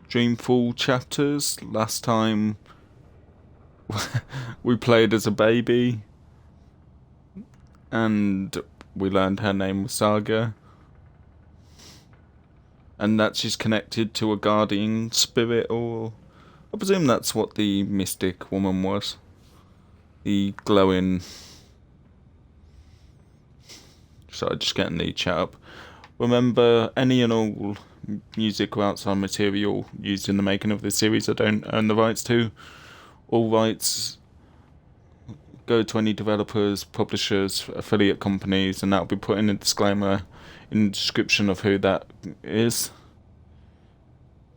Dreamfall chapters. Last time we played as a baby and we learned her name was Saga. And that she's connected to a guardian spirit, or I presume that's what the mystic woman was. The glowing... Sorry, just getting the chat up. Remember, any and all music or outside material used in the making of this series I don't own the rights to. All rights go to any developers, publishers, affiliate companies, and that'll be put in a disclaimer in the description of who that is.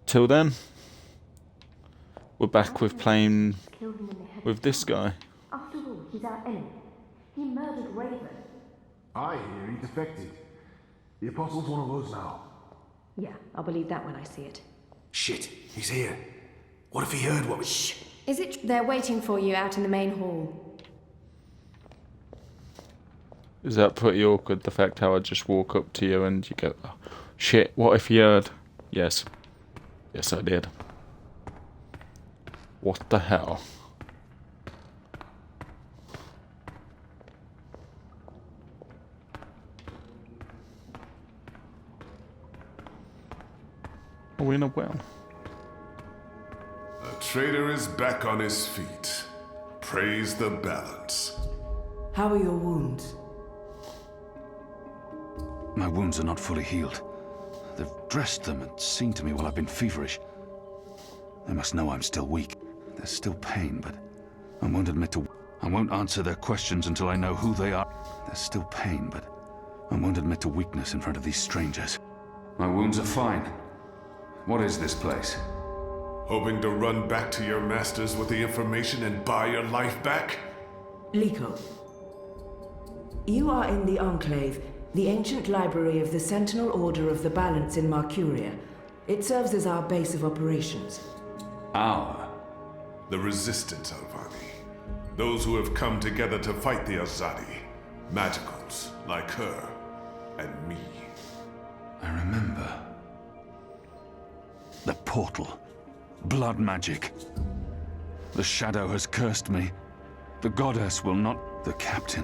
Till then, we're back with playing with this guy. After all, he's our enemy. He murdered Raven. I hear he defected. The Apostle's one of those now. Yeah, I'll believe that when I see it. Shit, he's here. What if he heard what we... Shh! Is it... They're waiting for you out in the main hall. Is that pretty awkward, the fact how I just walk up to you and you go, oh, shit, what if you heard? Yes. Yes, I did. What the hell? Are we in a well? The traitor is back on his feet. Praise the balance. How are your wounds? My wounds are not fully healed. They've dressed them and seen to me while I've been feverish. They must know I'm still weak. There's still pain, but I won't admit to... I won't answer their questions until I know who they are. There's still pain, but I won't admit to weakness in front of these strangers. My wounds are fine. What is this place? Hoping to run back to your masters with the information and buy your life back? Liko, you are in the Enclave, the ancient library of the Sentinel Order of the Balance in Marcuria. It serves as our base of operations. Our? The Resistance, Alvani. Those who have come together to fight the Azadi. Magicals, like her, and me. I remember. The portal. Blood magic. The shadow has cursed me. The goddess will not... The captain.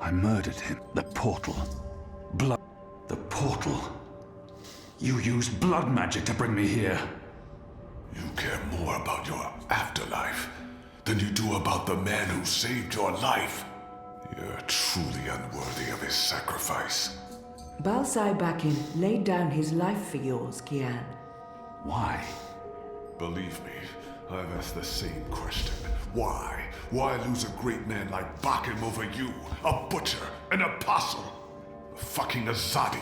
I murdered him. The portal. Blood... The portal. You used blood magic to bring me here. You care more about your afterlife than you do about the man who saved your life. You're truly unworthy of his sacrifice. Balsai Bakin laid down his life for yours, Kian. Why? Believe me, I've asked the same question. Why? Why lose a great man like Bakim over you? A butcher, an apostle, a fucking Azadi.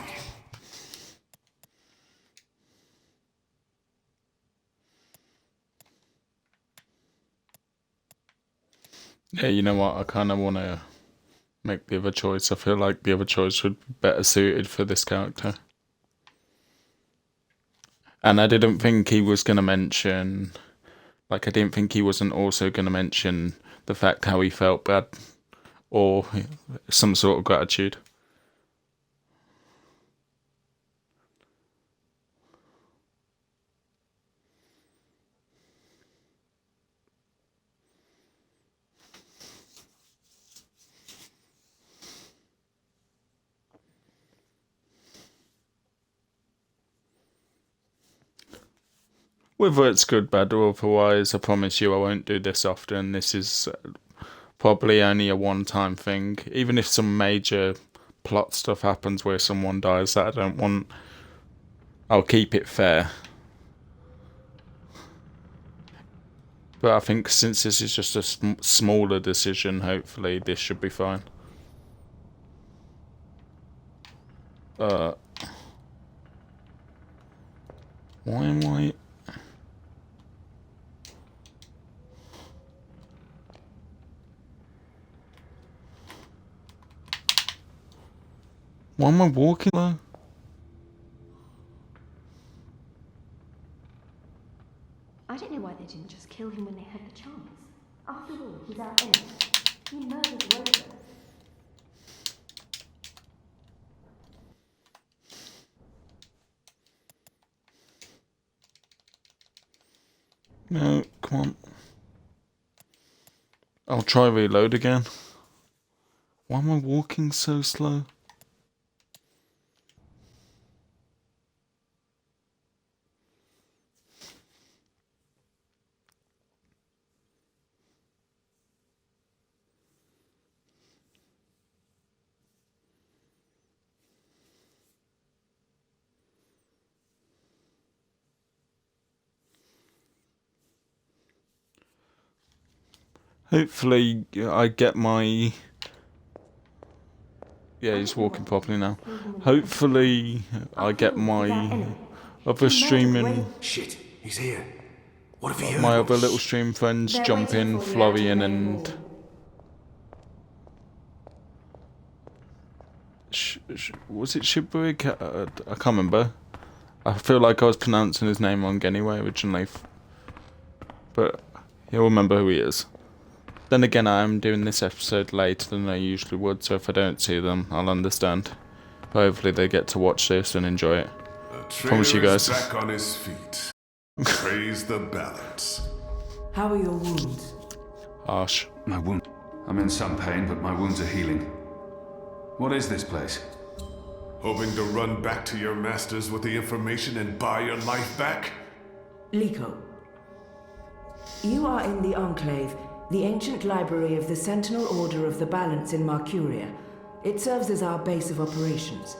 Yeah, you know what? I kind of want to make the other choice. I feel like the other choice would be better suited for this character. And I didn't think he was going to mention... Like, I didn't think he wasn't also going to mention the fact how he felt bad. Or some sort of gratitude. Whether it's good, bad, or otherwise, I promise you I won't do this often. This is probably only a one-time thing. Even if some major plot stuff happens where someone dies that I don't want, I'll keep it fair. But I think since this is just a smaller decision, hopefully this should be fine. Why am I... Why am I walking there? I don't know why they didn't just kill him when they had the chance. After all, he's our enemy. He murdered Raven. No, come on. I'll try reload again. Why am I walking so slow? Hopefully I get my... Yeah, he's walking properly now. Hopefully I get my other streaming... Shit, he's here. What have you heard? My other little stream friends jump in, Florian and... was it Shibrig? I can't remember. I feel like I was pronouncing his name wrong anyway originally. But he'll remember who he is. Then again, I am doing this episode later than I usually would, so if I don't see them, I'll understand. But hopefully they get to watch this and enjoy it. Promise you guys. Back on his feet. Praise the balance. How are your wounds? Harsh. My wound. I'm in some pain, but my wounds are healing. What is this place? Hoping to run back to your masters with the information and buy your life back? Liko. You are in the Enclave, the ancient library of the Sentinel Order of the Balance in Marcuria. It serves as our base of operations.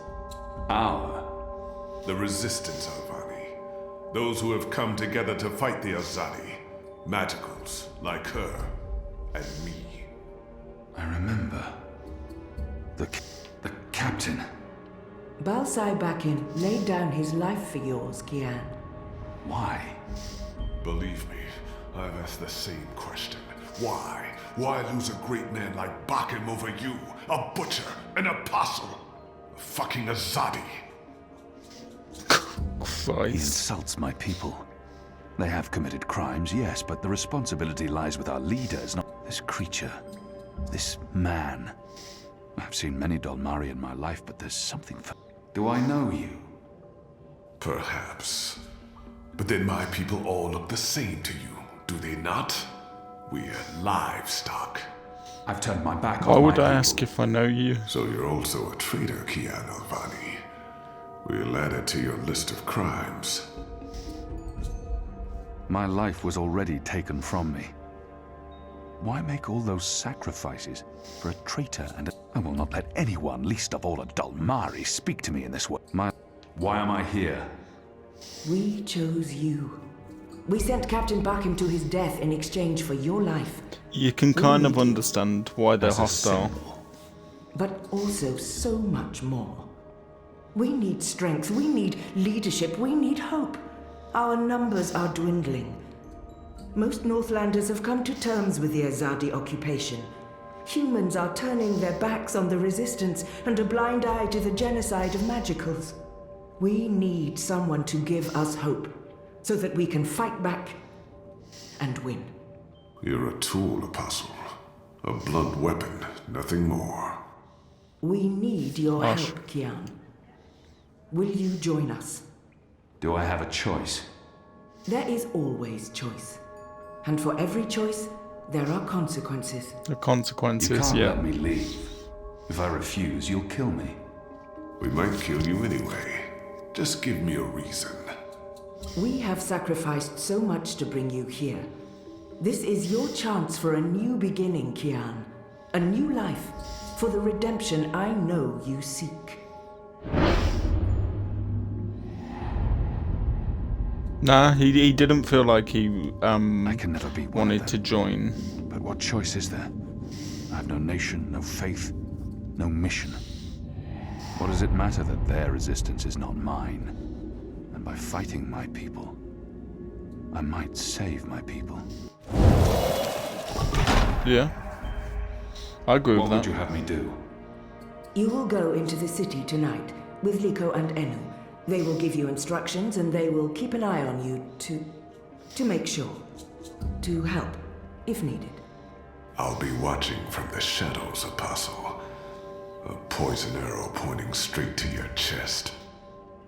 The Resistance, Alvani. Those who have come together to fight the Azadi. Magicals, like her, and me. I remember. The captain. Balsai Bakin laid down his life for yours, Kian. Why? Believe me, I've asked the same question. Why? Why lose a great man like Bakim over you? A butcher, an apostle, a fucking Azadi. He Christ. insults my people. They have committed crimes, yes, but the responsibility lies with our leaders, not this creature. This man. I've seen many Dolmari in my life, but there's something for... Do I know you? Perhaps. But then my people all look the same to you, do they not? We're livestock. I've turned my back on Why my would people. I ask if I know you? So you're also a traitor, Kian Alvani. We'll add it to your list of crimes. My life was already taken from me. Why make all those sacrifices for a traitor and a... I will not let anyone, least of all a Dolmari, speak to me in this way. Why am I here? We chose you. We sent Captain Bakim to his death in exchange for your life. You can kind of understand why they're As a hostile. symbol. But also so much more. We need strength, we need leadership, we need hope. Our numbers are dwindling. Most Northlanders have come to terms with the Azadi occupation. Humans are turning their backs on the resistance and a blind eye to the genocide of magicals. We need someone to give us hope, so that we can fight back and win. You're a tool, Apostle. A blunt weapon, nothing more. We need your Harsh. help, Kian. Will you join us? Do I have a choice? There is always choice. And for every choice, there are consequences. The You consequences, can't yeah. let me leave. If I refuse, you'll kill me. We might kill you anyway. Just give me a reason. We have sacrificed so much to bring you here. This is your chance for a new beginning, Kian. A new life, for the redemption I know you seek. Nah, he didn't feel like he I can never be one of wanted to them. join. But what choice is there? I have no nation, no faith, no mission. What does it matter that their resistance is not mine? And by fighting my people, I might save my people. Yeah. I agree What with would that. you have me do? You will go into the city tonight with Liko and Enu. They will give you instructions and they will keep an eye on you to make sure. To help, if needed. I'll be watching from the shadows, Apostle. A poison arrow pointing straight to your chest.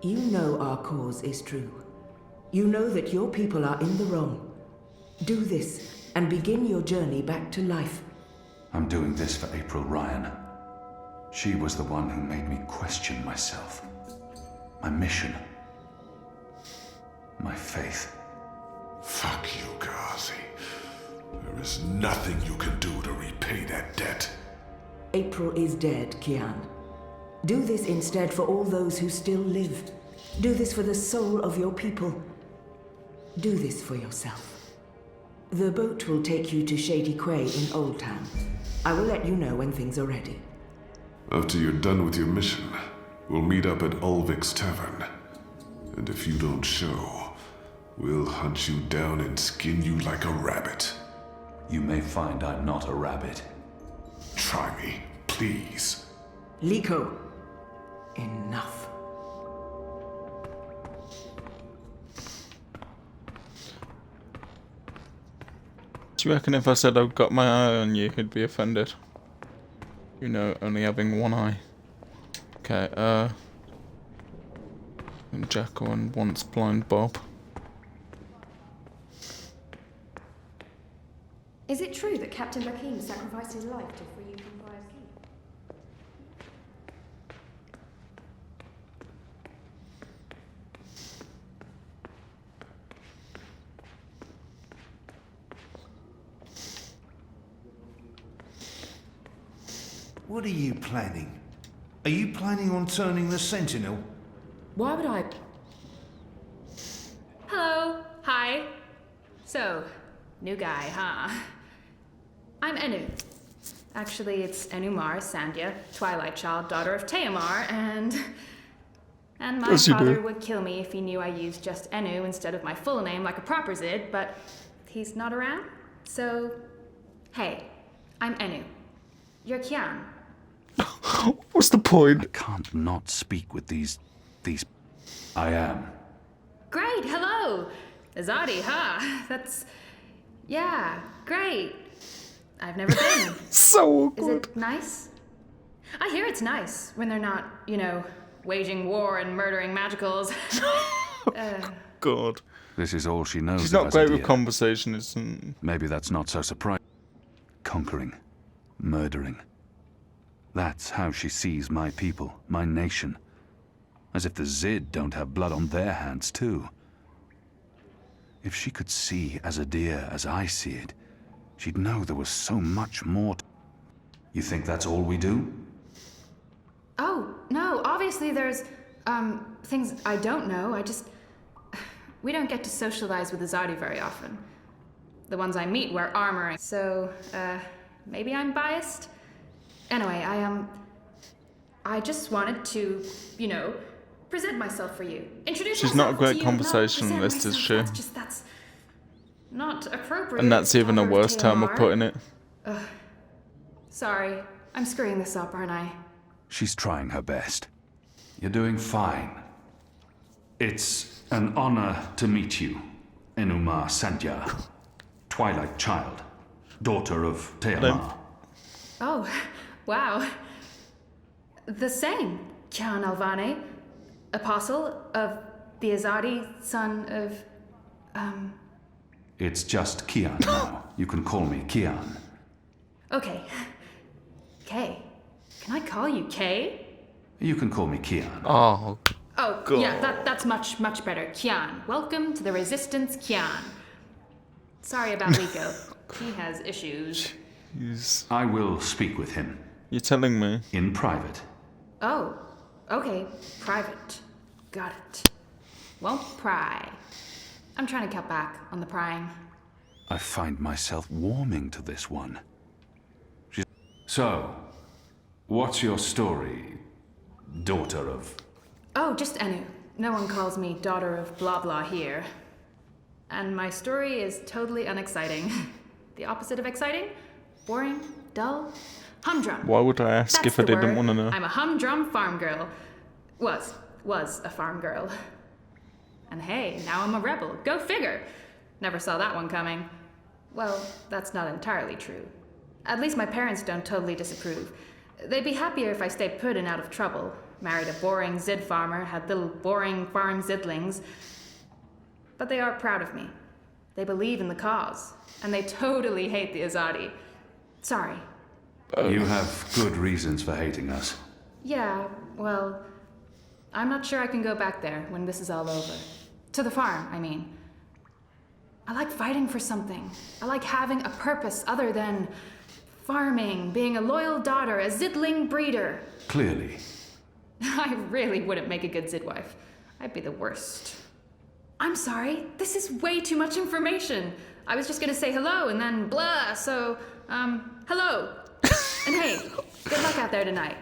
You know our cause is true. You know that your people are in the wrong. Do this and begin your journey back to life. I'm doing this for April Ryan. She was the one who made me question myself. My mission. My faith. Fuck you, Ghazi. There is nothing you can do to repay that debt. April is dead, Kian. Do this instead for all those who still live. Do this for the soul of your people. Do this for yourself. The boat will take you to Shady Quay in Old Town. I will let you know when things are ready. After you're done with your mission, we'll meet up at Ulvik's Tavern. And if you don't show, we'll hunt you down and skin you like a rabbit. You may find I'm not a rabbit. Try me, please. Liko, enough. Do you reckon if I said I've got my eye on you, he'd be offended? You know, only having one eye. Okay, and Jackal and once blind Bob. Is it true that Captain Bakim sacrificed his life to free you from Briar's Keep? What are you planning? Are you planning on turning the Sentinel? Why would I? Hello. Hi. So, new guy, huh? I'm Enu. Actually, it's Enumar Sandhya, Twilight Child, daughter of Teomar, and my Yes, you father do. would kill me if he knew I used just Enu instead of my full name like a proper Zid, but he's not around. So, hey, I'm Enu. You're Kian. What's the I point? can't not speak with these... I am. Great, hello! Azadi, huh? That's... yeah, great. I've never been. So Is awkward. it nice? I hear it's nice when they're not, you know, waging war and murdering magicals. God. This is all she knows She's of not great with Azadia. conversation, isn't... Maybe that's not so surprising. Conquering. Murdering. That's how she sees my people, my nation. As if the Zid don't have blood on their hands, too. If she could see Azadia as I see it, she'd know there was so much more You think that's all we do? Oh, no, obviously there's, things I don't know. We don't get to socialize with Azadi very often. The ones I meet wear armor, so, maybe I'm biased? Anyway, I just wanted to, you know, present myself for you. Introduce She's myself not a great to you, conversationalist, present is she? myself. That's not appropriate. And that's even a Daughter worse term of Teomar. putting it. Sorry, I'm screwing this up, aren't I? She's trying her best. You're doing fine. It's an honor to meet you, Enumar Sandhya, Twilight Child, daughter of Teomar. Oh, wow. The same, Kian Alvane, apostle of the Azadi, son of, It's just Kian now. You can call me Kian. Okay. Kay. Can I call you Kay? You can call me Kian. Oh, Oh, yeah, that's much, much better. Kian. Welcome to the Resistance, Kian. Sorry about Liko. He has issues. I will speak with him you're telling me? in private. Oh, okay. Private. Got it. Won't pry. I'm trying to cut back on the prying. I find myself warming to this one. So, what's your story, daughter of... Oh, just Enu. No one calls me daughter of blah blah here. And my story is totally unexciting. The opposite of exciting? Boring? Dull? Humdrum. Why would I ask That's if I the didn't word. want to know? I'm a humdrum farm girl. Was a farm girl. And hey, now I'm a rebel. Go figure. Never saw that one coming. Well, that's not entirely true. At least my parents don't totally disapprove. They'd be happier if I stayed put and out of trouble. Married a boring Zid farmer, had little boring farm Zidlings. But they are proud of me. They believe in the cause, and they totally hate the Azadi. Sorry. You have good reasons for hating us. Yeah, well, I'm not sure I can go back there when this is all over. To the farm, I mean. I like fighting for something. I like having a purpose other than farming, being a loyal daughter, a Zidling breeder. Clearly. I really wouldn't make a good Zidwife. I'd be the worst. I'm sorry, this is way too much information. I was just gonna say hello and then blah, so, hello. And hey, good luck out there tonight.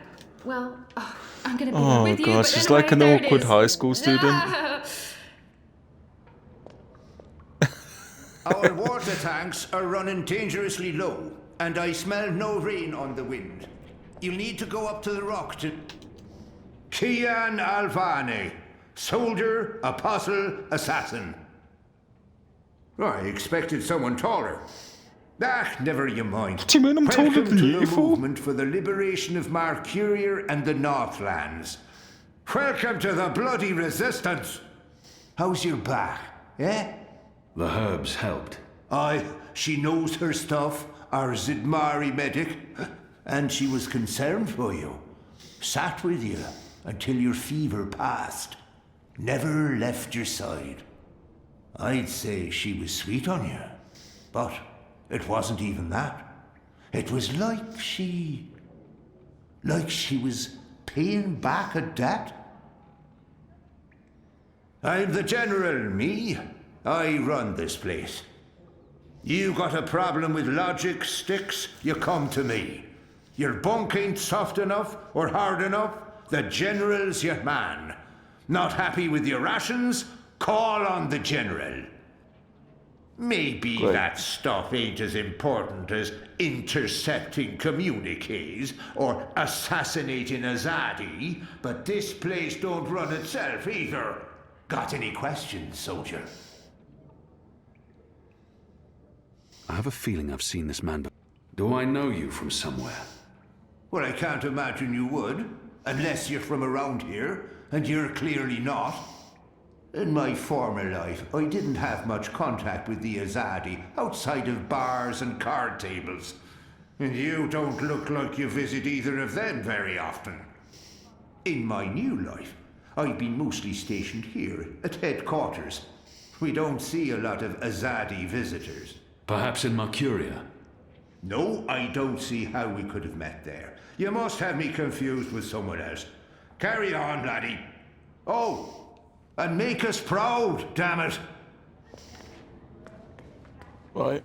Well, I'm gonna be there with you, God, but she's anyway, like an there it awkward is. high school student. Our water tanks are running dangerously low, and I smell no rain on the wind. You'll need to go up to the rock to... Kian Alvane, soldier, apostle, assassin. I expected someone taller. Never you mind. What do you mean I'm taller Welcome than to you the for? movement for the liberation of Marcuria and the Northlands. Welcome to the bloody resistance. How's your back, eh? The herbs helped. Aye, she knows her stuff, our Zidmari medic, and she was concerned for you. Sat with you until your fever passed. Never left your side. I'd say she was sweet on you, but it wasn't even that. It was like she was paying back a debt. I'm the general, me. I run this place. You got a problem with logic, sticks, you come to me. Your bunk ain't soft enough or hard enough, the general's your man. Not happy with your rations? Call on the general. Maybe Great. that stuff ain't as important as intercepting communiques or assassinating Azadi, but this place don't run itself either. Got any questions, soldier? I have a feeling I've seen this man before. Do I know you from somewhere? Well, I can't imagine you would, unless you're from around here, and you're clearly not. In my former life, I didn't have much contact with the Azadi outside of bars and card tables. And you don't look like you visit either of them very often. In my new life, I've been mostly stationed here at headquarters. We don't see a lot of Azadi visitors. Perhaps in Mercuria. No, I don't see how we could have met there. You must have me confused with someone else. Carry on, laddie. Oh, and make us proud, damn it. Right.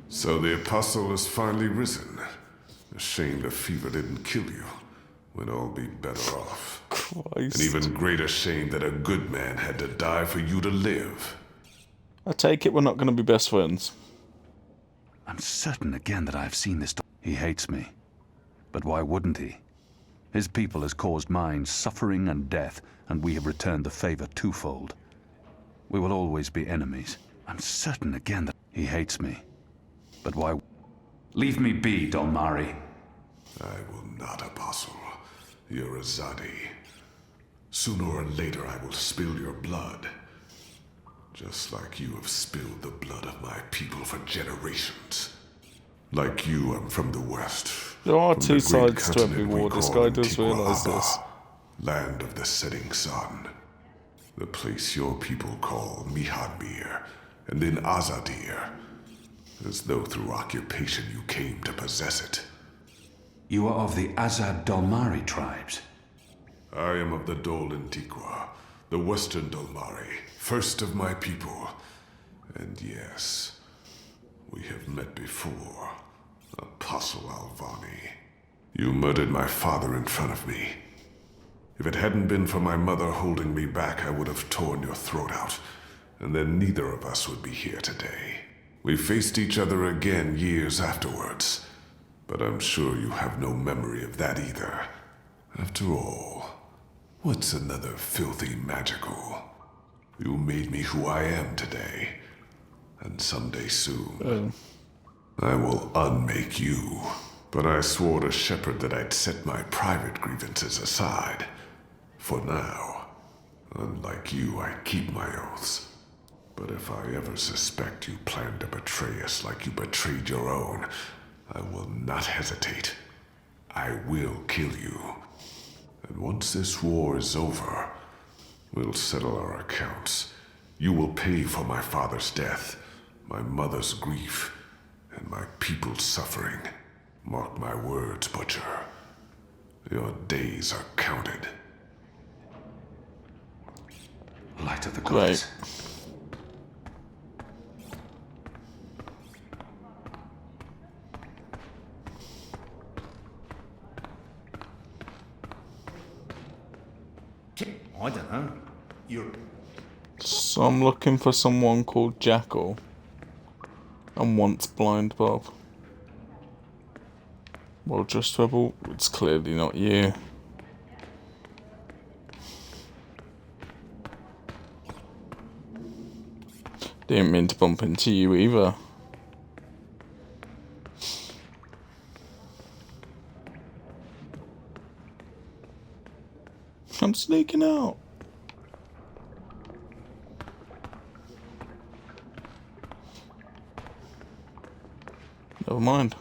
So the Apostle has finally risen. A shame the fever didn't kill you. We'd all be better off. Christ. An even greater shame that a good man had to die for you to live. I take it we're not going to be best friends. I'm certain again that I have seen this. He hates me. But why wouldn't he? His people has caused mine suffering and death, and we have returned the favor twofold. We will always be enemies. I'm certain again that he hates me. But why? Leave me be, Dolmari. I will not, Apostle. You're a Zadi. Sooner or later I will spill your blood. Just like you have spilled the blood of my people for generations. Like you, I'm from the West. There are from two the great sides to every continent we war. This call guy does Antigua realise Abba, this. Land of the setting sun. The place your people call Mihadmir, and then Azadir. As though through occupation you came to possess it. You are of the Azad Dolmari tribes. I am of the Dol Antigua, the Western Dolmari, first of my people. And yes, we have met before, Apostle Alvani. You murdered my father in front of me. If it hadn't been for my mother holding me back, I would have torn your throat out, and then neither of us would be here today. We faced each other again years afterwards, but I'm sure you have no memory of that either. After all, what's another filthy magical? You made me who I am today, and someday soon, I will unmake you. But I swore to Shepard that I'd set my private grievances aside. For now, unlike you, I keep my oaths. But if I ever suspect you plan to betray us like you betrayed your own, I will not hesitate. I will kill you. And once this war is over, we'll settle our accounts. You will pay for my father's death, my mother's grief, and my people's suffering. Mark my words, Butcher. Your days are counted. Light of the Great. gods. I don't know. You're... So I'm looking for someone called Jackal. And once Blind Bob. Well, just Rebel, it's clearly not you. Didn't mean to bump into you either. I'm sneaking out. Never mind.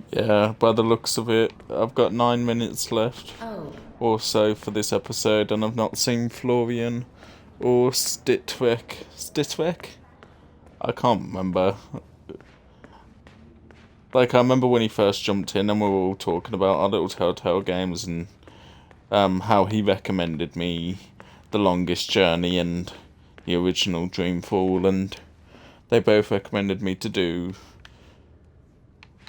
Yeah, by the looks of it, I've got 9 minutes left or so for this episode, and I've not seen Florian or Stitwick. Stitwick? I can't remember. Like, I remember when he first jumped in and we were all talking about our little Telltale games and how he recommended me The Longest Journey and the original Dreamfall, and they both recommended me to do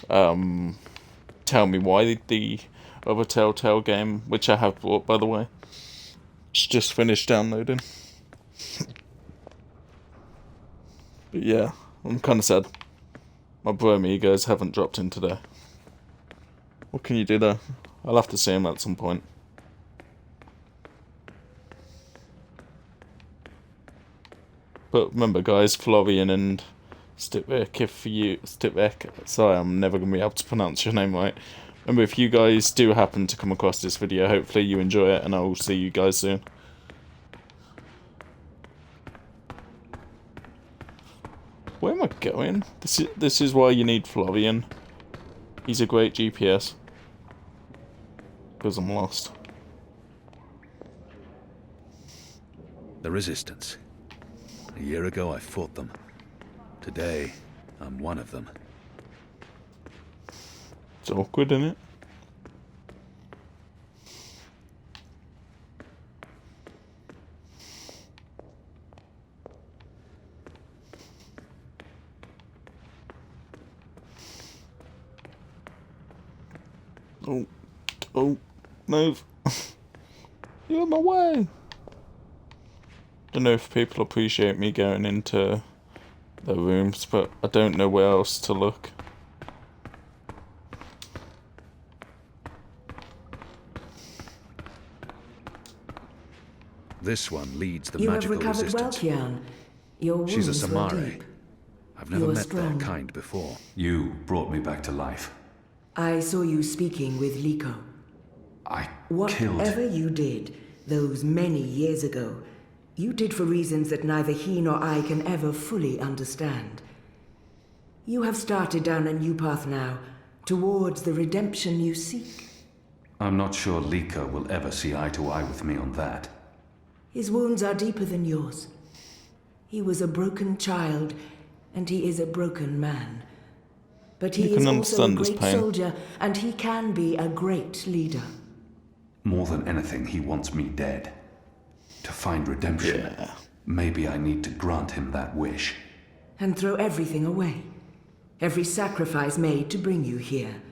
Tell Me Why, the other Telltale game, which I have bought, by the way. It's just finished downloading. But yeah, I'm kind of sad. My bro egos haven't dropped in today. What can you do there? I'll have to see him at some point. But remember, guys, Florian and Stitwick, sorry, I'm never going to be able to pronounce your name right. Remember, if you guys do happen to come across this video, hopefully you enjoy it, and I will see you guys soon. Where am I going? This is why you need Florian. He's a great GPS. Because I'm lost. The Resistance. A year ago, I fought them. Today, I'm one of them. It's awkward, isn't it? Oh, move. You're in my way. Don't know if people appreciate me going into their rooms, but I don't know where else to look. This one leads the You have magical recovered well, resistance. Kian. Your wounds She's a were Samare. deep. I've never You are met strong. their kind before. You brought me back to life. I saw you speaking with Liko. I Whatever killed... you did, those many years ago, you did for reasons that neither he nor I can ever fully understand. You have started down a new path now, towards the redemption you seek. I'm not sure Liko will ever see eye to eye with me on that. His wounds are deeper than yours. He was a broken child, and he is a broken man. But he You is can also a understand this great pain. soldier, and he can be a great leader. More than anything, he wants me dead. To find redemption, Yeah. maybe I need to grant him that wish. And throw everything away. Every sacrifice made to bring you here.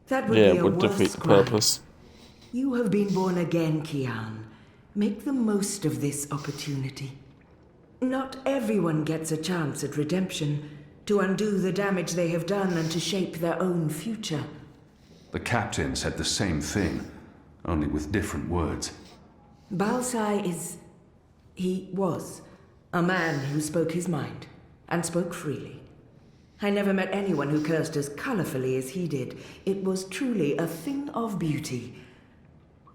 That would Yeah, be it a would worse defeat the crime. purpose. You have been born again, Kian. Make the most of this opportunity. Not everyone gets a chance at redemption, to undo the damage they have done and to shape their own future. The captain said the same thing, only with different words. Balsai is... he was a man who spoke his mind, and spoke freely. I never met anyone who cursed as colorfully as he did. It was truly a thing of beauty.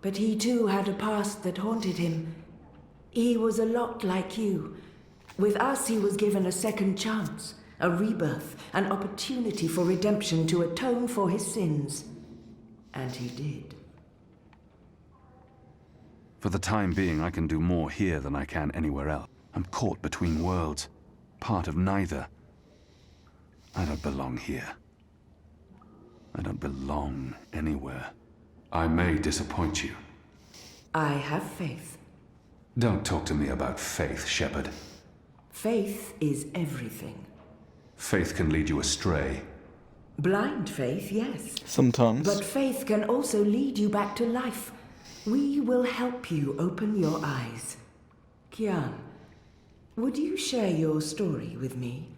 But he too had a past that haunted him. He was a lot like you. With us, he was given a second chance, a rebirth, an opportunity for redemption to atone for his sins. And he did. For the time being, I can do more here than I can anywhere else. I'm caught between worlds, part of neither. I don't belong here. I don't belong anywhere. I may disappoint you. I have faith. Don't talk to me about faith, Shepard. Faith is everything. Faith can lead you astray. Blind faith, yes. Sometimes. But faith can also lead you back to life. We will help you open your eyes. Kian, would you share your story with me?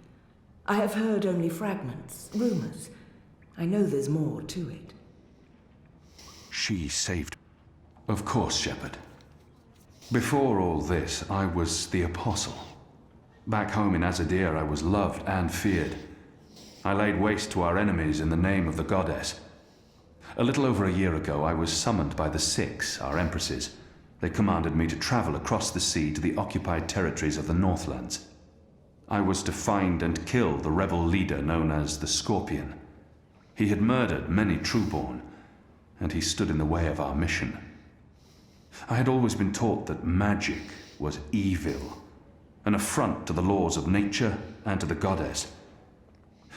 I have heard only fragments, rumors. I know there's more to it. She saved... Of course, Shepard. Before all this, I was the Apostle. Back home in Azadir, I was loved and feared. I laid waste to our enemies in the name of the goddess. A little over a year ago, I was summoned by the Six, our empresses. They commanded me to travel across the sea to the occupied territories of the Northlands. I was to find and kill the rebel leader known as the Scorpion. He had murdered many Trueborn, and he stood in the way of our mission. I had always been taught that magic was evil, an affront to the laws of nature and to the goddess.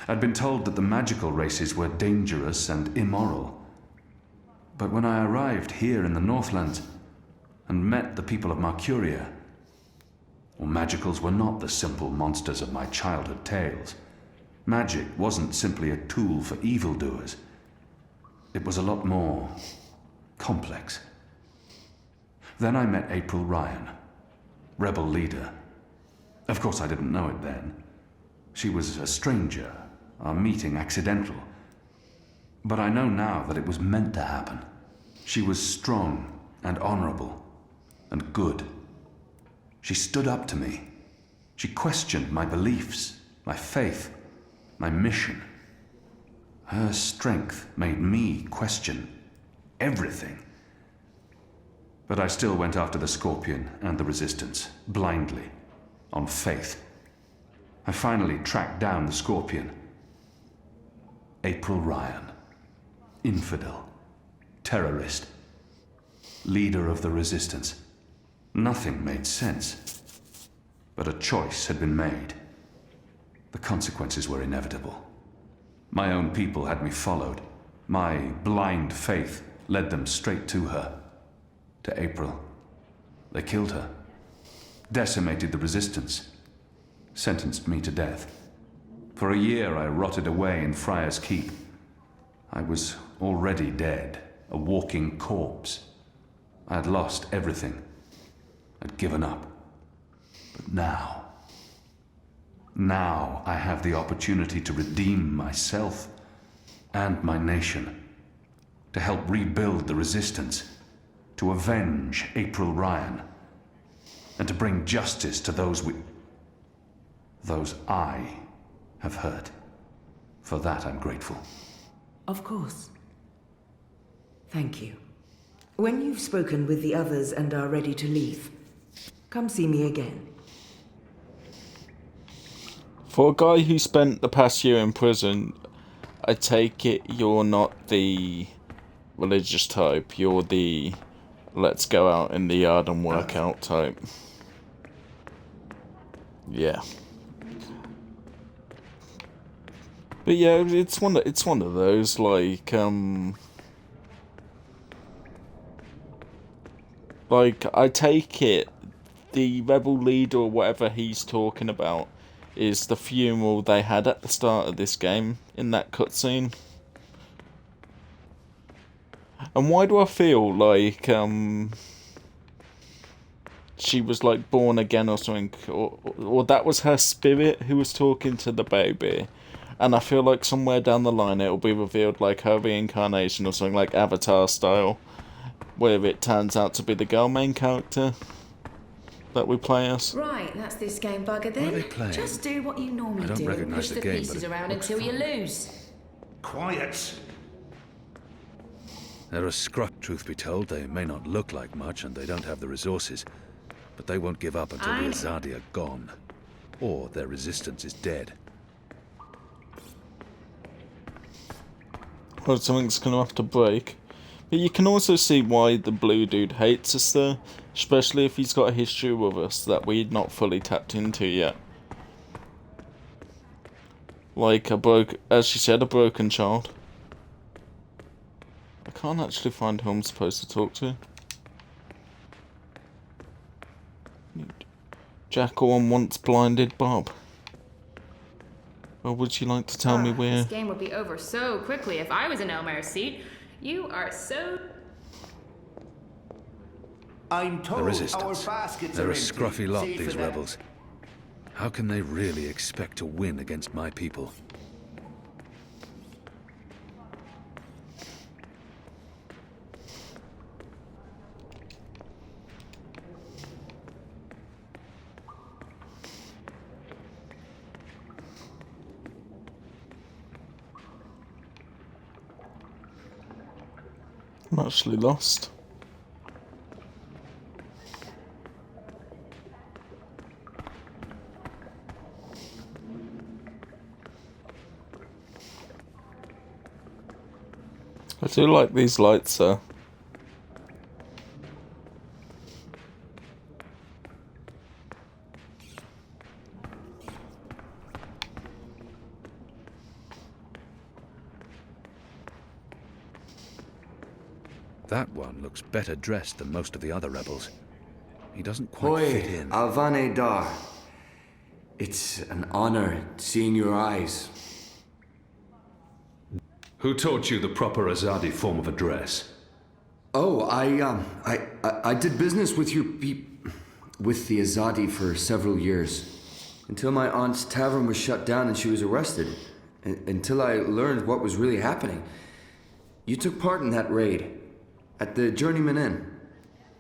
I'd been told that the magical races were dangerous and immoral. But when I arrived here in the Northlands and met the people of Marcuria, well, magicals were not the simple monsters of my childhood tales. Magic wasn't simply a tool for evildoers. It was a lot more complex. Then I met April Ryan, rebel leader. Of course, I didn't know it then. She was a stranger, our meeting accidental. But I know now that it was meant to happen. She was strong and honorable and good. She stood up to me. She questioned my beliefs, my faith, my mission. Her strength made me question everything. But I still went after the Scorpion and the Resistance, blindly, on faith. I finally tracked down the Scorpion. April Ryan. Infidel. Terrorist. Leader of the Resistance. Nothing made sense. But a choice had been made. The consequences were inevitable. My own people had me followed. My blind faith led them straight to her. To April. They killed her. Decimated the Resistance. Sentenced me to death. For a year I rotted away in Friar's Keep. I was already dead, a walking corpse. I had lost everything. I'd given up. But now I have the opportunity to redeem myself and my nation, to help rebuild the Resistance, to avenge April Ryan, and to bring justice to those I have hurt. For that I'm grateful. Of course. Thank you. When you've spoken with the others and are ready to leave, come see me again. For a guy who spent the past year in prison, I take it you're not the religious type. You're the let's go out in the yard and work out type. Yeah. But yeah, it's one of those like I take it the rebel leader or whatever he's talking about is the funeral they had at the start of this game in that cutscene. And why do I feel like she was like born again or something, or that was her spirit who was talking to the baby, And I feel like somewhere down the line it'll be revealed like her reincarnation or something like Avatar style, where it turns out to be the girl main character that we play as. Right, that's this game bugger then. What are they playing? Just do what you normally I don't do. recognise Push the the game, pieces but it around looks until you fun. lose. Quiet. They're a scrap, truth be told. They may not look like much, and they don't have the resources. But they won't give up until the Azadi are gone. Or their resistance is dead. Well, something's going to have to break. But you can also see why the blue dude hates us there. Especially if he's got a history with us that we'd not fully tapped into yet. Like as she said, a broken child. I can't actually find who I'm supposed to talk to. Jackal and once blinded Bob. Or would you like to tell me where? This game would be over so quickly if I was in Elmer's seat. You are so... I'm told The our resistance. baskets They're are a empty. scruffy lot, See for these them. rebels. How can they really expect to win against my people? I'm actually lost. I do like these lights though. That one looks better dressed than most of the other rebels. He doesn't quite Hoi, fit in. Alvane Dar. It's an honor seeing your eyes. Who taught you the proper Azadi form of address? Oh, I did business with with the Azadi for several years. Until my aunt's tavern was shut down and she was arrested. Until I learned what was really happening. You took part in that raid. At the Journeyman Inn.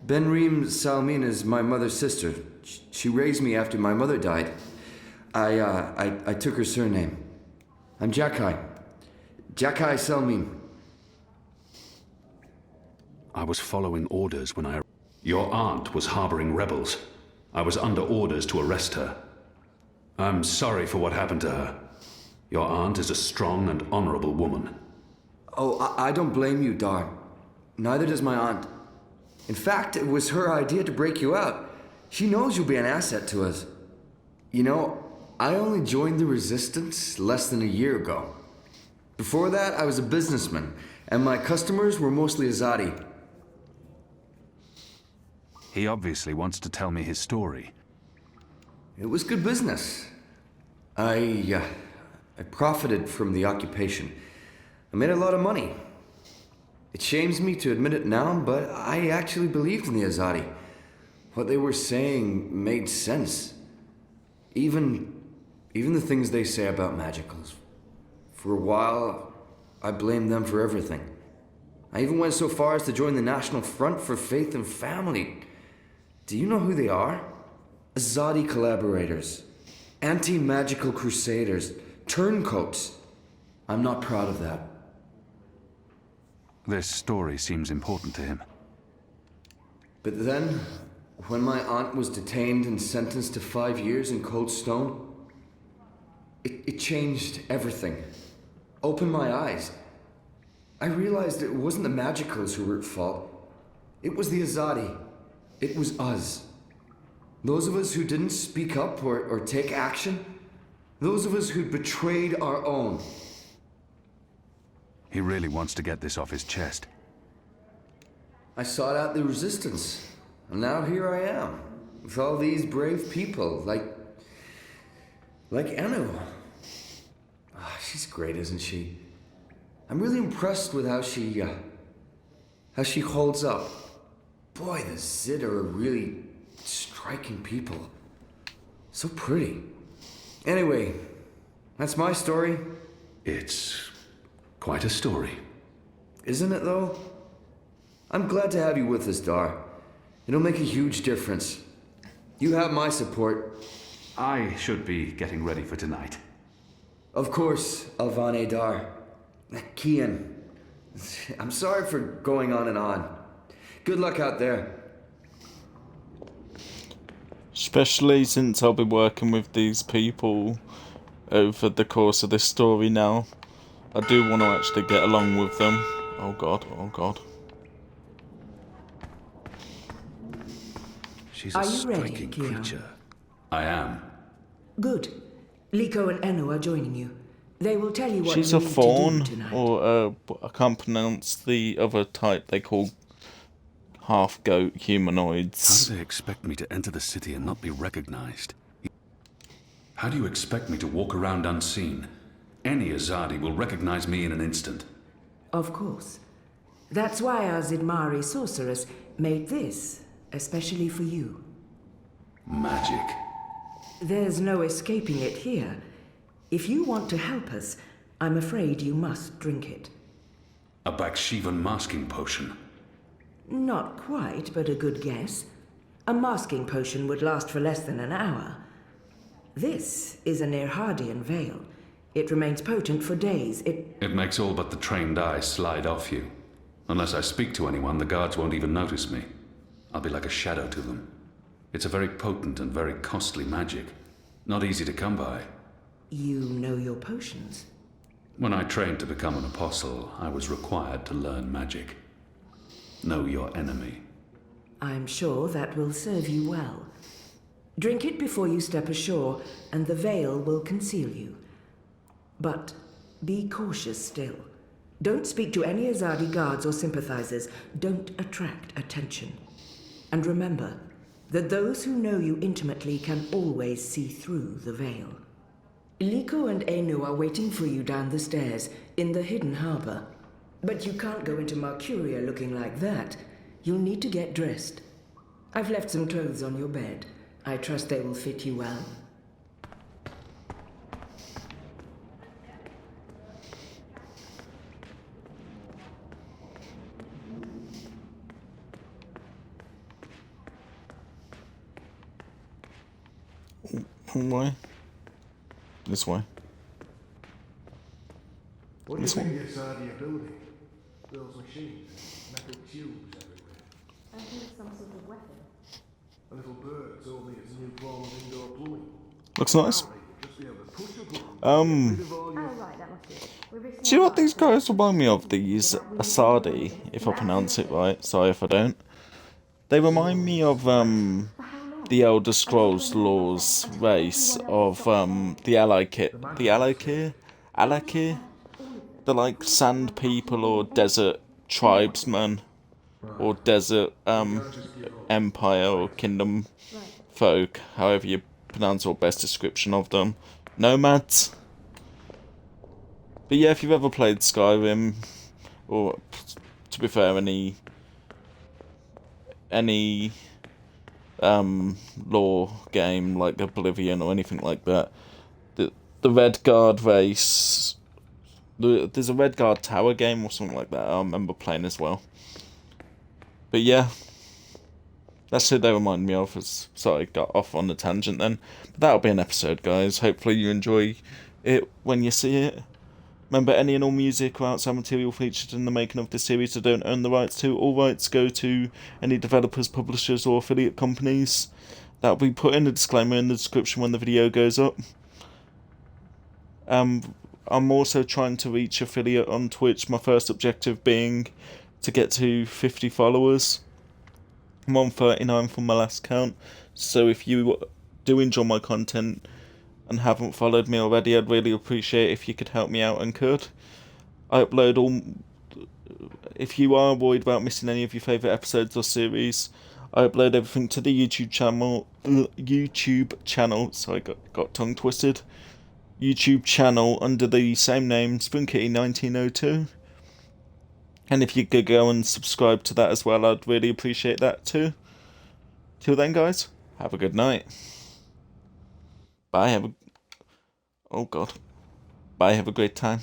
Benreem Salmin is my mother's sister. She raised me after my mother died. I took her surname. I'm Jakai. Jakai Salmin. I was following orders when I... Your aunt was harboring rebels. I was under orders to arrest her. I'm sorry for what happened to her. Your aunt is a strong and honorable woman. Oh, I don't blame you, Dar. Neither does my aunt. In fact, it was her idea to break you out. She knows you'll be an asset to us. You know, I only joined the Resistance less than a year ago. Before that, I was a businessman, and my customers were mostly Azadi. He obviously wants to tell me his story. It was good business. I profited from the occupation. I made a lot of money. It shames me to admit it now, but I actually believed in the Azadi. What they were saying made sense. Even the things they say about magicals. For a while, I blamed them for everything. I even went so far as to join the National Front for Faith and Family. Do you know who they are? Azadi collaborators. Anti-magical crusaders. Turncoats. I'm not proud of that. This story seems important to him. But then, when my aunt was detained and sentenced to 5 years in Cold Stone, it changed everything. Opened my eyes. I realized it wasn't the Magicals who were at fault. It was the Azadi. It was us. Those of us who didn't speak up or take action. Those of us who'd betrayed our own. He really wants to get this off his chest. I sought out the Resistance, and now here I am, with all these brave people, like Anu. Ah, she's great, isn't she? I'm really impressed with how she holds up. Boy, the Zid are really striking people. So pretty. Anyway, that's my story. It's quite a story. Isn't it, though? I'm glad to have you with us, Dar. It'll make a huge difference. You have my support. I should be getting ready for tonight. Of course, Alvane Dar. Kian, I'm sorry for going on and on. Good luck out there. Especially since I'll be working with these people over the course of this story now. I do want to actually get along with them. Oh god, oh god. She's Are a you ready, striking Kian? creature. I am. Good. Liko and Enu are joining you. They will tell you what She's you a need to fawn, do tonight. or I can't pronounce the other type they call half-goat How humanoids. do they expect me to enter the city and not be recognized? How do you expect me to walk around unseen? Any Azadi will recognize me in an instant. Of course. That's why our Zidmari sorceress made this, especially for you. Magic. There's no escaping it here. If you want to help us, I'm afraid you must drink it. A Bakshivan masking potion. Not quite, but a good guess. A masking potion would last for less than an hour. This is an Irhadian veil. It remains potent for days. It makes all but the trained eye slide off you. Unless I speak to anyone, the guards won't even notice me. I'll be like a shadow to them. It's a very potent and very costly magic. Not easy to come by. You know your potions. When I trained to become an apostle, I was required to learn magic. Know your enemy. I'm sure that will serve you well. Drink it before you step ashore, and the veil will conceal you. But be cautious still. Don't speak to any Azadi guards or sympathizers. Don't attract attention. And remember that those who know you intimately can always see through the veil. Liko and Enu are waiting for you down the stairs in the hidden harbor. But you can't go into Mercuria looking like that. You'll need to get dressed. I've left some clothes on your bed. I trust they will fit you well. Way? This way. What do you This think one? of the Sardia building? Those machines, metal tubes everywhere. I think it's some sort of weapon. A little bird told me it's a new form of indoor plumbing. Looks nice. Apparently, you'll just be able to push a button and Um, get rid of all Oh, your... right, that must be it. We're risking do you know our what these lives. guys remind me of? These Asadi, if I pronounce it right. Sorry if I don't. They remind me of the Elder Scrolls Law's race of the Alakir, the like sand people or desert tribesmen or desert empire or kingdom folk, however you pronounce or best description of them, nomads. But yeah, if you've ever played Skyrim, or to be fair, any lore game like Oblivion or anything like that, the Red Guard race, there's a Red Guard Tower game or something like that I remember playing as well. But yeah, that's who they remind me of. Sorry, got off on a tangent then. But that'll be an episode, guys. Hopefully you enjoy it when you see it. Remember, any and all music or outside material featured in the making of this series I don't own the rights to. All rights go to any developers, publishers or affiliate companies. That'll be put in a disclaimer in the description when the video goes up. I'm also trying to reach affiliate on Twitch, my first objective being to get to 50 followers. I'm on 39 from my last count, so if you do enjoy my content and haven't followed me already, I'd really appreciate if you could help me out and could. I upload all... If you are worried about missing any of your favourite episodes or series, I upload everything to the YouTube channel, sorry, got tongue twisted. YouTube channel under the same name, SpoonKitty1902. And if you could go and subscribe to that as well, I'd really appreciate that too. Till then, guys, have a good night. Bye, oh god. Bye, have a great time.